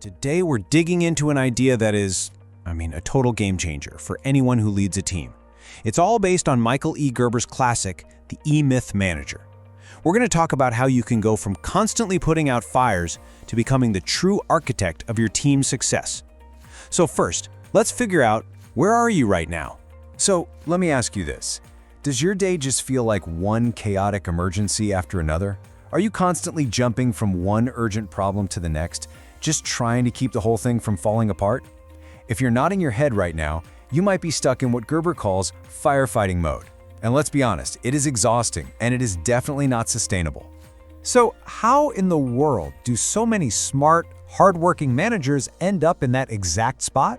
Today we're digging into an idea that is, a total game changer for anyone who leads a team. It's all based on Michael E. Gerber's classic, The E-Myth Manager. We're going to talk about how you can go from constantly putting out fires to becoming the true architect of your team's success. So first, let's figure out, where are you right now? So let me ask you this. Does your day just feel like one chaotic emergency after another? Are you constantly jumping from one urgent problem to the next, just trying to keep the whole thing from falling apart? If you're nodding your head right now, you might be stuck in what Gerber calls firefighting mode. And let's be honest, it is exhausting and it is definitely not sustainable. So how in the world do so many smart, hardworking managers end up in that exact spot?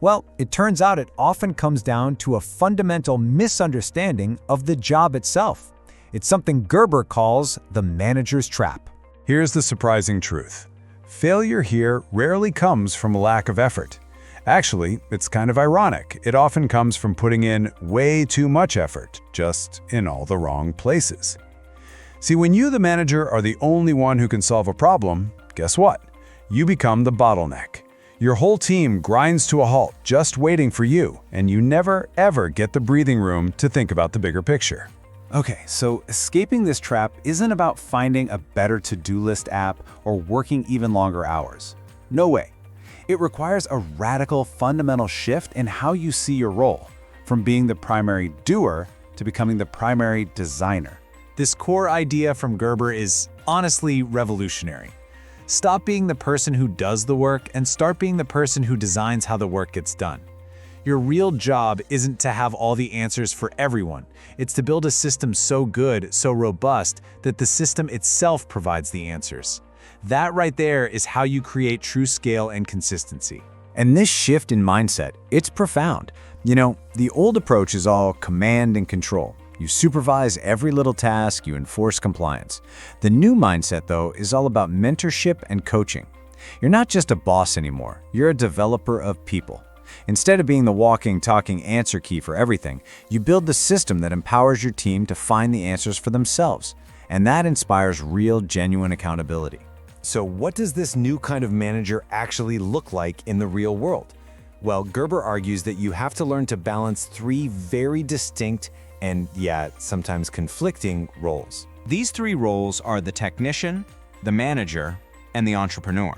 Well, it turns out it often comes down to a fundamental misunderstanding of the job itself. It's something Gerber calls the manager's trap. Here's the surprising truth. Failure here rarely comes from a lack of effort. Actually, it's kind of ironic. It often comes from putting in way too much effort, just in all the wrong places. See, when you, the manager, are the only one who can solve a problem, guess what? You become the bottleneck. Your whole team grinds to a halt just waiting for you, and you never, ever get the breathing room to think about the bigger picture. Okay, so escaping this trap isn't about finding a better to-do list app or working even longer hours. No way. It requires a radical, fundamental shift in how you see your role, from being the primary doer to becoming the primary designer. This core idea from Gerber is honestly revolutionary. Stop being the person who does the work and start being the person who designs how the work gets done. Your real job isn't to have all the answers for everyone. It's to build a system so good, so robust, that the system itself provides the answers. That right there is how you create true scale and consistency. And this shift in mindset, it's profound. The old approach is all command and control. You supervise every little task, you enforce compliance. The new mindset, though, is all about mentorship and coaching. You're not just a boss anymore, you're a developer of people. Instead of being the walking, talking answer key for everything, you build the system that empowers your team to find the answers for themselves. And that inspires real, genuine accountability. So what does this new kind of manager actually look like in the real world? Well, Gerber argues that you have to learn to balance three very distinct and, sometimes conflicting roles. These three roles are the technician, the manager, and the entrepreneur.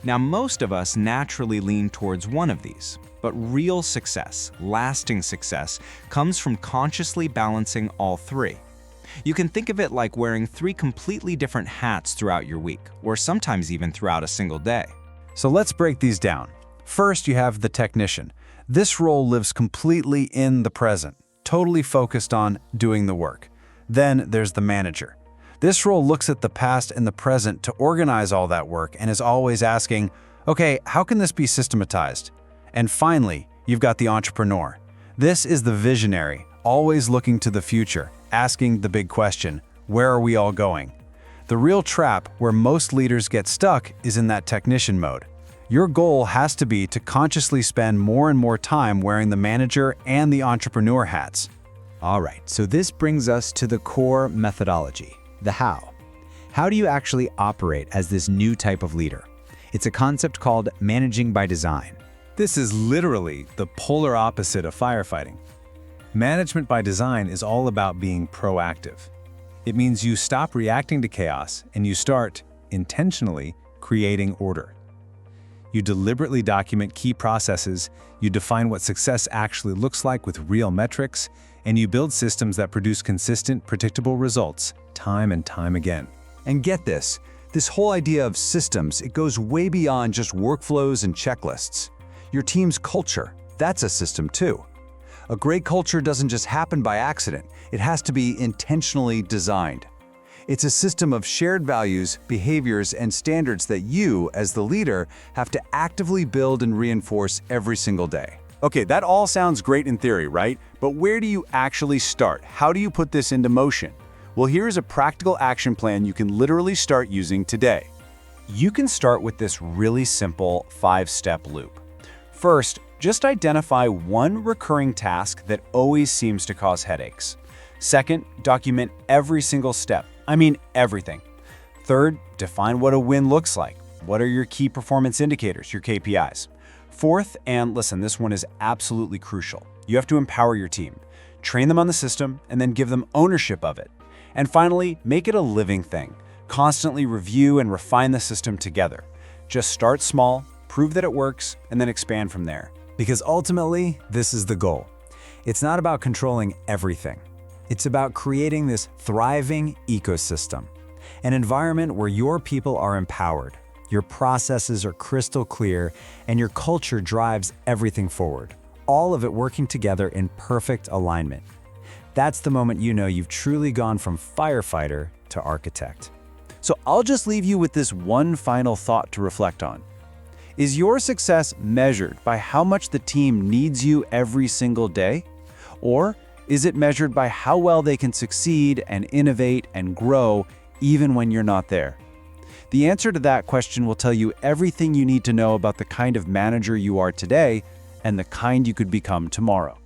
Now, most of us naturally lean towards one of these, but real success, lasting success, comes from consciously balancing all three. You can think of it like wearing three completely different hats throughout your week, or sometimes even throughout a single day. So let's break these down. First, you have the technician. This role lives completely in the present, totally focused on doing the work. Then there's the manager. This role looks at the past and the present to organize all that work and is always asking, okay, how can this be systematized? And finally, you've got the entrepreneur. This is the visionary, always looking to the future, asking the big question, where are we all going? The real trap where most leaders get stuck is in that technician mode. Your goal has to be to consciously spend more and more time wearing the manager and the entrepreneur hats. All right, so this brings us to the core methodology, the how. How do you actually operate as this new type of leader? It's a concept called managing by design. This is literally the polar opposite of firefighting. Management by design is all about being proactive. It means you stop reacting to chaos and you start, intentionally, creating order. You deliberately document key processes, you define what success actually looks like with real metrics, and you build systems that produce consistent, predictable results time and time again. And get this whole idea of systems, it goes way beyond just workflows and checklists. Your team's culture, that's a system too. A great culture doesn't just happen by accident. It has to be intentionally designed. It's a system of shared values, behaviors, and standards that you, as the leader, have to actively build and reinforce every single day. Okay, that all sounds great in theory, right? But where do you actually start? How do you put this into motion? Well, here's a practical action plan you can literally start using today. You can start with this really simple 5-step loop. First, just identify one recurring task that always seems to cause headaches. Second, document every single step. I mean everything. Third, define what a win looks like. What are your key performance indicators, your KPIs? Fourth, and listen, this one is absolutely crucial. You have to empower your team. Train them on the system and then give them ownership of it. And finally, make it a living thing. Constantly review and refine the system together. Just start small, prove that it works, and then expand from there. Because ultimately, this is the goal. It's not about controlling everything. It's about creating this thriving ecosystem, an environment where your people are empowered, your processes are crystal clear, and your culture drives everything forward, all of it working together in perfect alignment. That's the moment you know you've truly gone from firefighter to architect. So I'll just leave you with this one final thought to reflect on. Is your success measured by how much the team needs you every single day? Or is it measured by how well they can succeed and innovate and grow even when you're not there? The answer to that question will tell you everything you need to know about the kind of manager you are today and the kind you could become tomorrow.